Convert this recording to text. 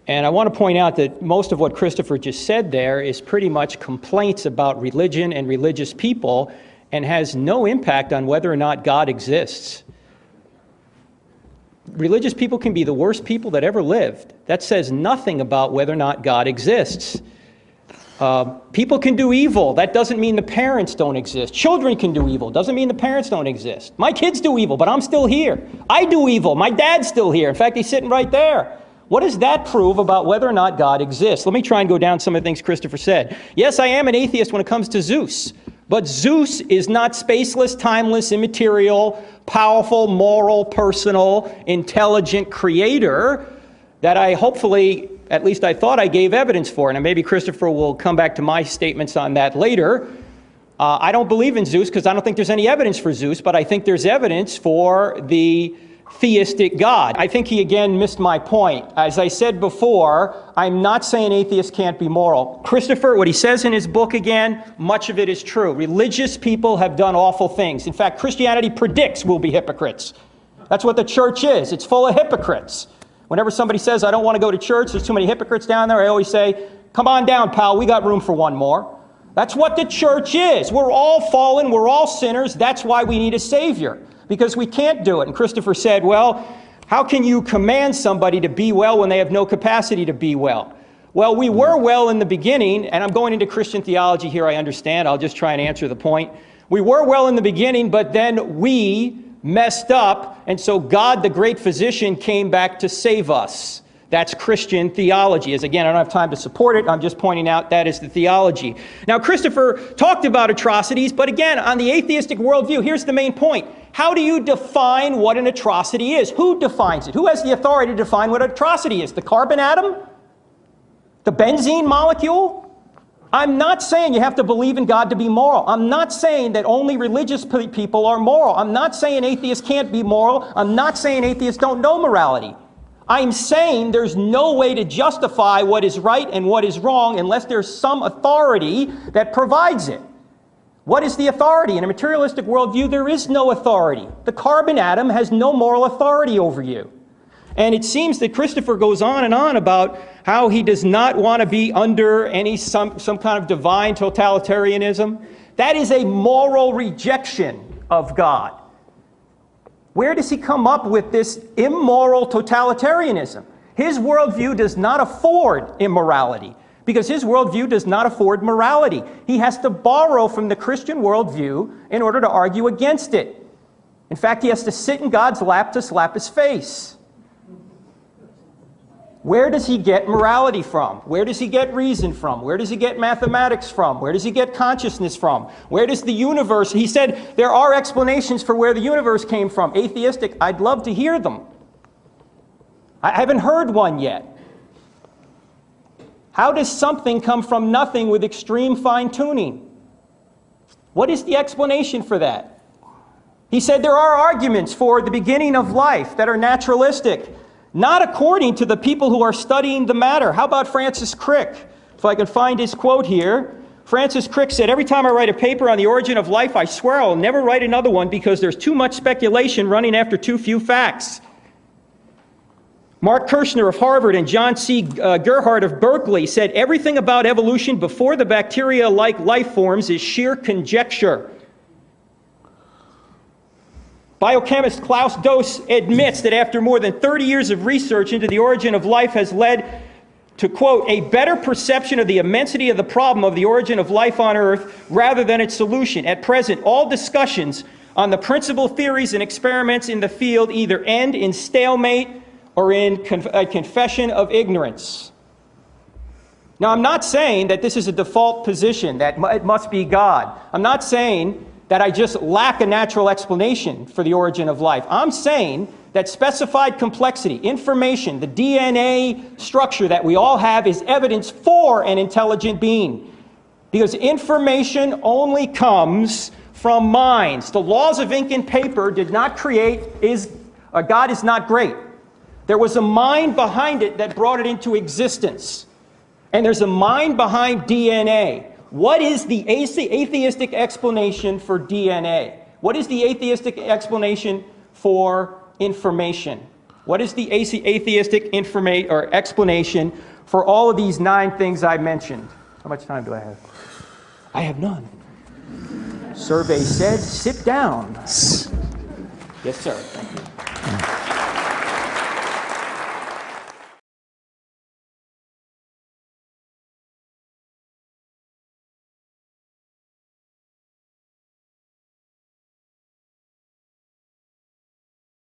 And I want to point out that most of what Christopher just said there is pretty much complaints about religion and religious people and has no impact on whether or not God exists. Religious people can be the worst people that ever lived. That says nothing about whether or not God exists. People can do evil. That doesn't mean the parents don't exist. Children can do evil. Doesn't mean the parents don't exist. My kids do evil, but I'm still here. I do evil. My dad's still here. In fact, he's sitting right there. What does that prove about whether or not God exists? Let me try and go down some of the things Christopher said. Yes, I am an atheist when it comes to Zeus. But Zeus is not spaceless, timeless, immaterial, powerful, moral, personal, intelligent creator that I hopefully, at least I thought I gave evidence for. And maybe Christopher will come back to my statements on that later. I don't believe in Zeus because I don't think there's any evidence for Zeus, but I think there's evidence for the theistic God. I think he again missed my point. As I said before, I'm not saying atheists can't be moral. Christopher, what he says in his book again, much of it is true. Religious people have done awful things. In fact, Christianity predicts we'll be hypocrites. That's what the church is. It's full of hypocrites. Whenever somebody says, I don't want to go to church, there's too many hypocrites down there, I always say, come on down, pal, we got room for one more. That's what the church is. We're all fallen, we're all sinners. That's why we need a Savior. Because we can't do it. And Christopher said, well, how can you command somebody to be well when they have no capacity to be well? Well, we were well in the beginning, and I'm going into Christian theology here, I understand. I'll just try and answer the point. We were well in the beginning, but then we messed up, and so God, the great physician, came back to save us. That's Christian theology. As again, I don't have time to support it. I'm just pointing out that is the theology. Now, Christopher talked about atrocities, but again, on the atheistic worldview, here's the main point. How do you define what an atrocity is? Who defines it? Who has the authority to define what an atrocity is? The carbon atom? The benzene molecule? I'm not saying you have to believe in God to be moral. I'm not saying that only religious people are moral. I'm not saying atheists can't be moral. I'm not saying atheists don't know morality. I'm saying there's no way to justify what is right and what is wrong unless there's some authority that provides it. What is the authority? In a materialistic worldview, there is no authority. The carbon atom has no moral authority over you. And it seems that Christopher goes on and on about how he does not want to be under some kind of divine totalitarianism. That is a moral rejection of God. Where does he come up with this immoral totalitarianism? His worldview does not afford immorality because his worldview does not afford morality. He has to borrow from the Christian worldview in order to argue against it. In fact, he has to sit in God's lap to slap his face. Where does he get morality from? Where does he get reason from? Where does he get mathematics from? Where does he get consciousness from? Where does the universe... He said there are explanations for where the universe came from. Atheistic, I'd love to hear them. I haven't heard one yet. How does something come from nothing with extreme fine-tuning? What is the explanation for that? He said there are arguments for the beginning of life that are naturalistic. Not according to the people who are studying the matter. How about Francis Crick? If I can find his quote here. Francis Crick said, every time I write a paper on the origin of life, I swear I'll never write another one because there's too much speculation running after too few facts. Mark Kirshner of Harvard and John C. Gerhardt of Berkeley said, everything about evolution before the bacteria-like life forms is sheer conjecture. Biochemist Klaus Doss admits that after more than 30 years of research into the origin of life has led to, quote, a better perception of the immensity of the problem of the origin of life on Earth rather than its solution. At present, all discussions on the principal theories and experiments in the field either end in stalemate or in a confession of ignorance. Now, I'm not saying that this is a default position, that it must be God. I'm not saying that I just lack a natural explanation for the origin of life. I'm saying that specified complexity, information, the DNA structure that we all have is evidence for an intelligent being. Because information only comes from minds. The laws of ink and paper did not create, God is not great. There was a mind behind it that brought it into existence. And there's a mind behind DNA. What is the atheistic explanation for DNA? What is the atheistic explanation for information? What is the atheistic explanation for all of these 9 things I mentioned? How much time do I have? I have none. Survey said, sit down. Yes, sir. Thank you.